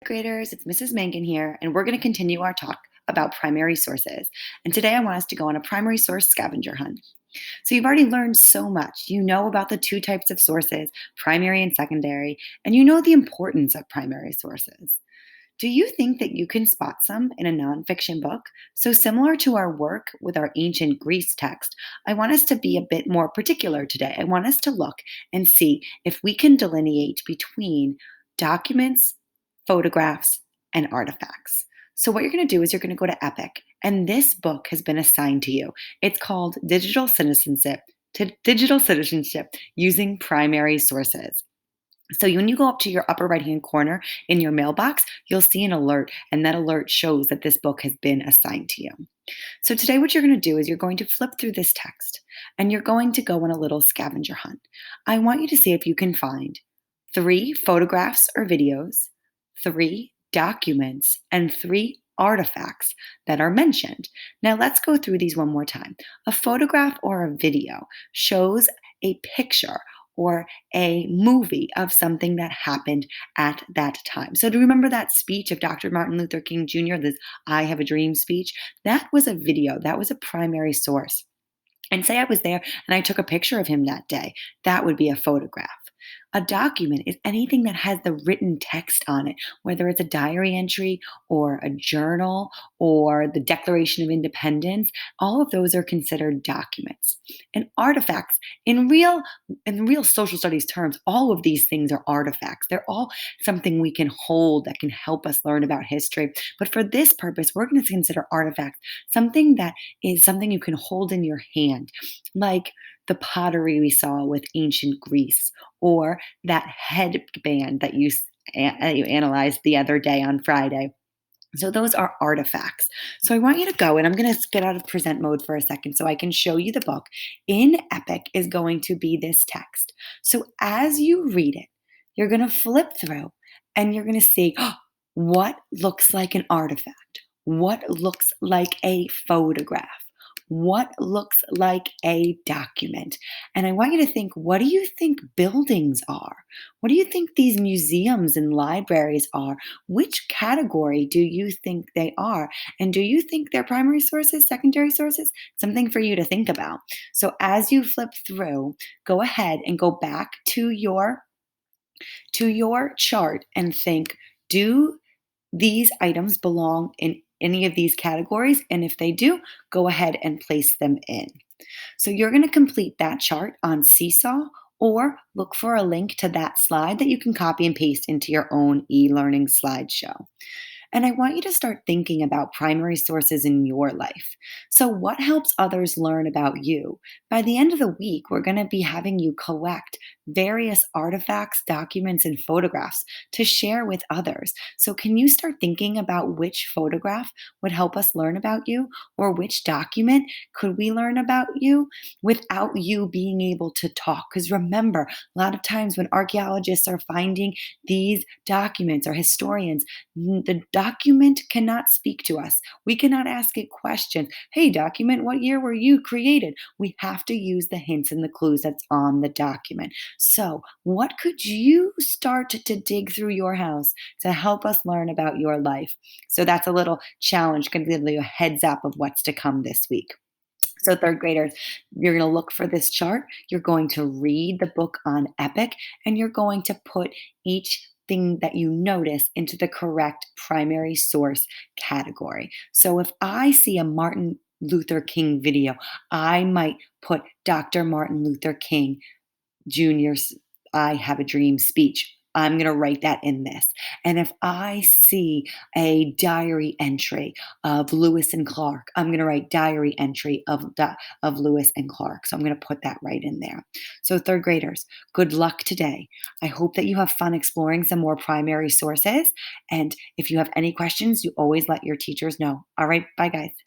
Graders, it's Mrs. Mangan here, and we're going to continue our talk about primary sources. And today I want us to go on a primary source scavenger hunt. So you've already learned so much. You know about the two types of sources, primary and secondary, and you know the importance of primary sources. Do you think that you can spot some in a nonfiction book? So, similar to our work with our ancient Greece text, I want us to be a bit more particular today. I want us to look and see if we can delineate between documents, photographs, and artifacts. So, what you're going to do is you're going to go to Epic, and this book has been assigned to you. It's called Digital Citizenship Using Primary Sources. So when you go up to your upper right hand corner in your mailbox, you'll see an alert, and that alert shows that this book has been assigned to you. So today, what you're going to do is you're going to flip through this text and you're going to go on a little scavenger hunt. I want you to see if you can find 3 photographs or videos, 3 documents, and 3 artifacts that are mentioned. Now, let's go through these one more time. A photograph or a video shows a picture or a movie of something that happened at that time. So, to remember that speech of Dr. Martin Luther King Jr., this I Have a Dream speech, that was a video, that was a primary source. And say I was there and I took a picture of him that day, that would be a photograph. A document is anything that has the written text on it, whether it's a diary entry or a journal or the Declaration of Independence. All of those are considered documents. And artifacts, in real social studies terms, all of these things are artifacts. They're all something we can hold that can help us learn about history. But for this purpose, we're going to consider artifacts something that is something you can hold in your hand, like the pottery we saw with ancient Greece, or that headband that you analyzed the other day on Friday. So those are artifacts. So I want you to go, and I'm going to get out of present mode for a second so I can show you the book. In Epic is going to be this text. So as you read it, you're going to flip through and you're going to see what looks like an artifact, what looks like a photograph, what looks like a document. And I want you to think, what do you think buildings are? What do you think these museums and libraries are? Which category do you think they are? And do you think they're primary sources, secondary sources? Something for you to think about. So as you flip through, go ahead and go back to your chart and think, do these items belong in any of these categories? And if they do, go ahead and place them in. So you're going to complete that chart on Seesaw, or look for a link to that slide that you can copy and paste into your own e-learning slideshow. And I want you to start thinking about primary sources in your life. So, what helps others learn about you? By the end of the week, we're going to be having you collect various artifacts, documents, and photographs to share with others. So, can you start thinking about which photograph would help us learn about you, or which document could we learn about you without you being able to talk? Because remember, a lot of times when archaeologists are finding these documents, or historians, the document cannot speak to us. We cannot ask it questions. Hey, document, what year were you created? We have to use the hints and the clues that's on the document. So, what could you start to dig through your house to help us learn about your life? So, that's a little challenge, going to give you a heads up of what's to come this week. So, third graders, you're going to look for this chart. You're going to read the book on Epic, and you're going to put each thing that you notice into the correct primary source category. So, if I see a Martin Luther King video, I might put Dr. Martin Luther King Jr.'s I Have a Dream speech. I'm going to write that in this. And if I see a diary entry of Lewis and Clark, I'm going to write diary entry of Lewis and Clark. So I'm going to put that right in there. So, third graders, good luck today. I hope that you have fun exploring some more primary sources. And if you have any questions, you always let your teachers know. All right, bye, guys.